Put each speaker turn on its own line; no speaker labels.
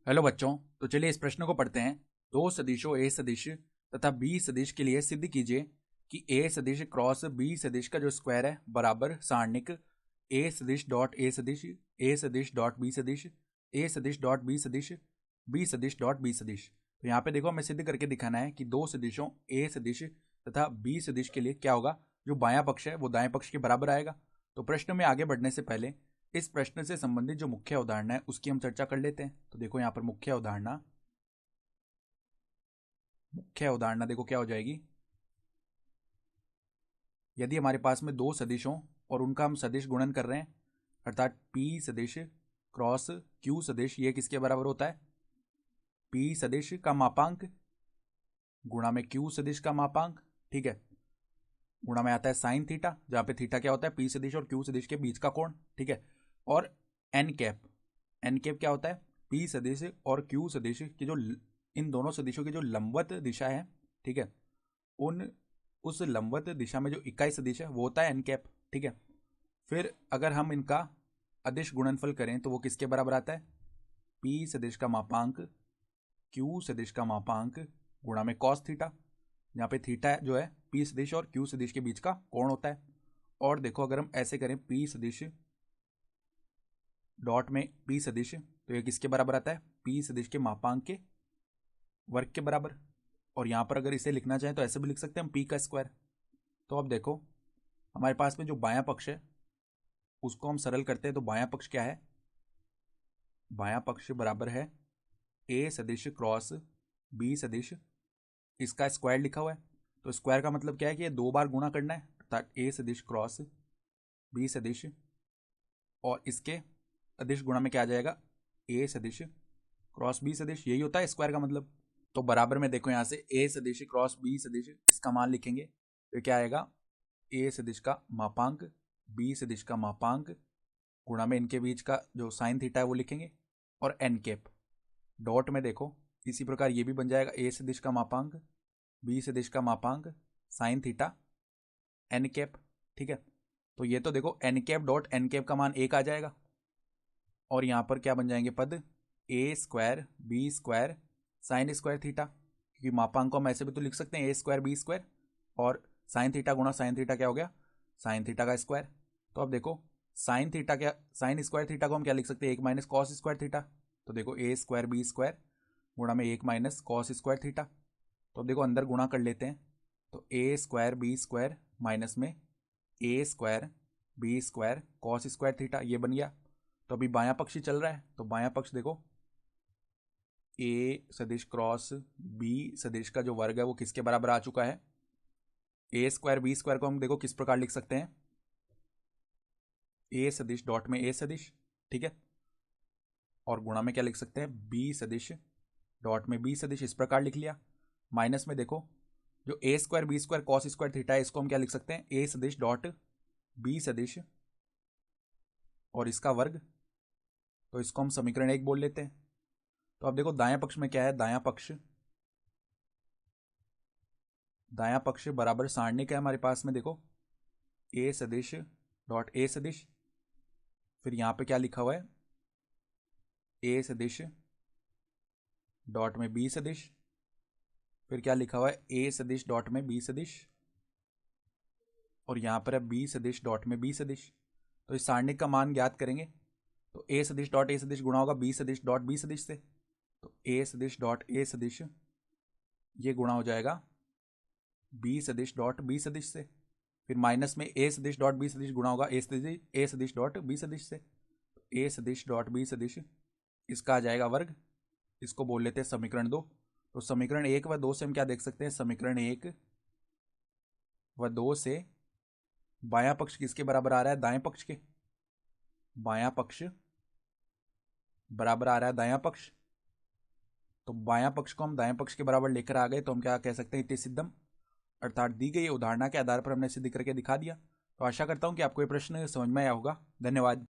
Hello बच्चों। तो चलिए इस प्रश्न को पढ़ते हैं। दो सदिशों ए सदिश तथा बी सदिश के लिए सिद्ध कीजिए कि ए सदिश क्रॉस बी सदिश का जो स्क्वायर है बराबर सारणिक ए सदिश डॉट ए सदिश, ए सदिश डॉट बी सदिश, ए सदिश डॉट बी सदिश, बी सदिश डॉट बी सदिश। तो यहाँ पे देखो हमें सिद्ध करके दिखाना है कि दो सदिशों ए सदिश तथा बी सदिश के लिए क्या होगा, जो बायां पक्ष है वो दाएं पक्ष के बराबर आएगा। तो प्रश्न में आगे बढ़ने से पहले इस प्रश्न से संबंधित जो मुख्य उदाहरण है उसकी हम चर्चा कर लेते हैं। तो देखो यहाँ पर मुख्य उदाहरणा देखो क्या हो जाएगी। यदि हमारे पास में दो सदिशों और उनका हम सदिश गुणन कर रहे हैं, अर्थात P सदिश क्रॉस Q सदिश, ये किसके बराबर होता है? P सदिश का मापांक गुणा में Q सदिश का मापांक, ठीक है। गुणा में आता है साइन थीटा, जहां पे थीटा क्या होता है? P सदिश और Q सदिश के बीच का कोण, ठीक है। और एन कैप क्या होता है? P सदिश और Q सदिश की जो इन दोनों सदिशों की जो लंबवत दिशा है, ठीक है, उस लंबवत दिशा में जो इकाई सदिश है वो होता है एन कैप, ठीक है। फिर अगर हम इनका अदिश गुणनफल करें तो वो किसके बराबर आता है? P सदिश का मापांक Q सदिश का मापांक गुणा में कॉस थीटा, यहाँ पे थीटा जो है P सदिश और Q सदिश के बीच का कोण होता है। और देखो अगर हम ऐसे करें P सदिश डॉट में P सदिश, तो ये किसके बराबर आता है? P सदिश के मापांक के वर्ग के बराबर। और यहाँ पर अगर इसे लिखना चाहें तो ऐसे भी लिख सकते हैं हम P का स्क्वायर। तो अब देखो हमारे पास में जो बायां पक्ष है उसको हम सरल करते हैं। तो बायां पक्ष क्या है? बायां पक्ष बराबर है A सदिश क्रॉस B सदिश, इसका स्क्वायर लिखा हुआ है। तो स्क्वायर का मतलब क्या है कि ये दो बार गुणा करना है, अर्थात A सदिश क्रॉस B सदिश और इसके अदिश गुणा में क्या आ जाएगा? A सदिश क्रॉस B सदिश, यही होता है स्क्वायर का मतलब। तो बराबर में देखो यहाँ से A सदिश क्रॉस B सदिश, इसका मान लिखेंगे तो क्या आएगा? A सदिश का मापांक B सदिश का मापांक गुणा में इनके बीच का जो साइन थीटा है वो लिखेंगे और एन कैप। डॉट में देखो इसी प्रकार ये भी बन जाएगा A सदिश का मापांक B सदिश का मापांक साइन थीटा एन कैप, ठीक है। तो ये तो देखो n cap dot n cap का मान 1 आ जाएगा। और यहाँ पर क्या बन जाएंगे पद? A square B square sine square theta, क्योंकि मापांक को हम ऐसे भी तो लिख सकते हैं A स्क्वायर B स्क्वायर, और साइन थीटा गुणा साइन थीटा क्या हो गया? साइन थीटा का स्क्वायर। तो अब देखो साइन थीटा क्या, साइन स्क्वायर थीटा को हम क्या लिख सकते हैं? 1 माइनस कॉस स्क्वायर थीटा। तो देखो A स्क्वायर B स्क्वायर गुणा में 1 माइनस कॉस स्क्वायर थीटा। तो अब देखो अंदर गुणा कर लेते हैं। तो A square B square minus में A square B square cos square theta, ये बन गया। तो अभी बायां पक्ष ही चल रहा है, तो बायां पक्ष देखो A सदिश क्रॉस B सदिश का जो वर्ग है वो किसके बराबर आ चुका है? A स्क्वायर B स्क्वायर को हम देखो किस प्रकार लिख सकते हैं? A सदिश डॉट में A सदिश, ठीक है। और गुणा में क्या लिख सकते हैं? B सदिश डॉट में B सदिश, इस प्रकार लिख लिया। माइनस में देखो जो A square B square cos square theta है इसको हम क्या लिख सकते हैं? A सदिश डॉट B सदिश और इसका वर्ग, तो इसको हम समीकरण 1 बोल लेते हैं। तो अब देखो दायां पक्ष में क्या है? दायां पक्ष बराबर सारणिक है हमारे पास में, देखो A सदिश डॉट A सदिश, फिर यहाँ पे क्या लिखा हुआ है? A सदिश डॉट में B सदिश, फिर क्या लिखा हुआ है? A सदिश डॉट में B सदिश, और यहाँ पर है B सदिश डॉट में B सदिश। तो इस सारणिक का मान ज्ञात करेंगे तो A सदिश डॉट A सदिश गुणा होगा B सदिश डॉट B सदिश से। तो A सदिश डॉट A सदिश ये गुणा हो जाएगा B सदिश डॉट B सदिश से, फिर माइनस में A सदिश डॉट B सदिश गुणा होगा A सदिश डॉट B सदिश से। A सदिश डॉट B सदिश इसका आ जाएगा वर्ग, इसको बोल लेते हैं समीकरण 2। तो समीकरण 1 व 2 से हम क्या देख सकते हैं? समीकरण 1 व 2 से बायां पक्ष किसके बराबर आ रहा है? दाएं पक्ष के। बायां पक्ष बराबर आ रहा है दायां पक्ष, तो बायां पक्ष को हम दाएं पक्ष के बराबर लेकर आ गए तो हम क्या कह सकते हैं? इति सिद्धम, अर्थात दी गई उदाहरणा के आधार पर हमने सिद्ध करके दिखा दिया। तो आशा करता हूं कि आपको ये प्रश्न समझ में आया होगा। धन्यवाद।